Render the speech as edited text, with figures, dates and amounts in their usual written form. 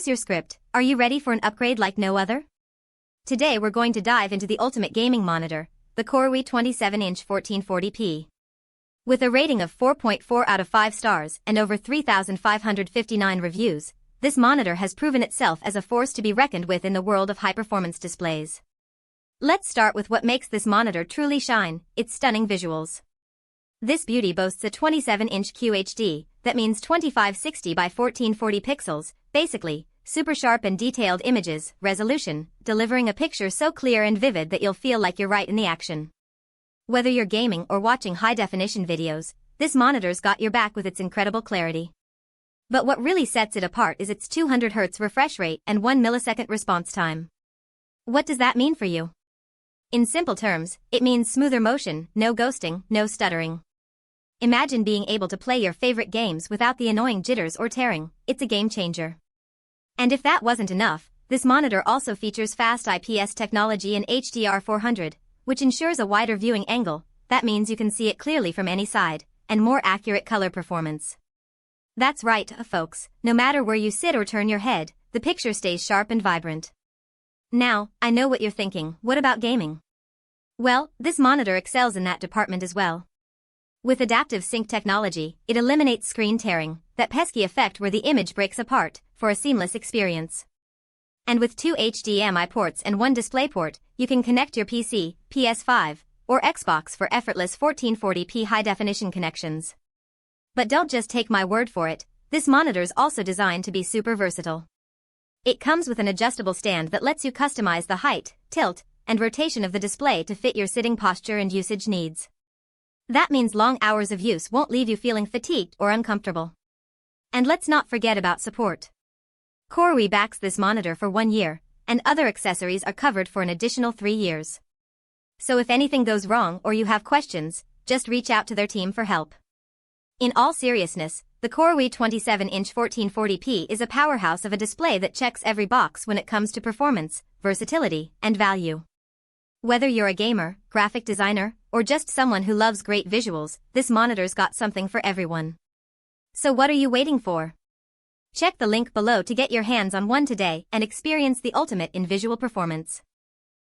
here's your script. Are you ready for an upgrade like no other? Today we're going to dive into the ultimate gaming monitor, the Koorui 27-inch 1440p. With a rating of 4.4 out of 5 stars and over 3,559 reviews, this monitor has proven itself as a force to be reckoned with in the world of high-performance displays. Let's start with what makes this monitor truly shine, its stunning visuals. This beauty boasts a 27-inch QHD, that means 2560 by 1440 pixels, basically, super sharp and detailed images, resolution, delivering a picture so clear and vivid that you'll feel like you're right in the action. Whether you're gaming or watching high-definition videos, this monitor's got your back with its incredible clarity. But what really sets it apart is its 200 Hz refresh rate and 1 millisecond response time. What does that mean for you? In simple terms, it means smoother motion, no ghosting, no stuttering. Imagine being able to play your favorite games without the annoying jitters or tearing. It's a game changer. And if that wasn't enough, this monitor also features Fast IPS technology and HDR 400, which ensures a wider viewing angle. That means you can see it clearly from any side, and more accurate color performance. That's right, folks, no matter where you sit or turn your head, the picture stays sharp and vibrant. Now, I know what you're thinking, what about gaming? Well, this monitor excels in that department as well. With adaptive sync technology, it eliminates screen tearing, that pesky effect where the image breaks apart, for a seamless experience. And with 2 HDMI ports and 1 DisplayPort, you can connect your PC, PS5, or Xbox for effortless 1440p high-definition connections. But don't just take my word for it, this monitor's also designed to be super versatile. It comes with an adjustable stand that lets you customize the height, tilt, and rotation of the display to fit your sitting posture and usage needs. That means long hours of use won't leave you feeling fatigued or uncomfortable. And let's not forget about support. Koorui backs this monitor for 1 year, and other accessories are covered for an additional 3 years. So if anything goes wrong or you have questions, just reach out to their team for help. In all seriousness, the Koorui 27-inch 1440p is a powerhouse of a display that checks every box when it comes to performance, versatility, and value. Whether you're a gamer, graphic designer, or just someone who loves great visuals, this monitor's got something for everyone. So what are you waiting for? Check the link below to get your hands on one today and experience the ultimate in visual performance.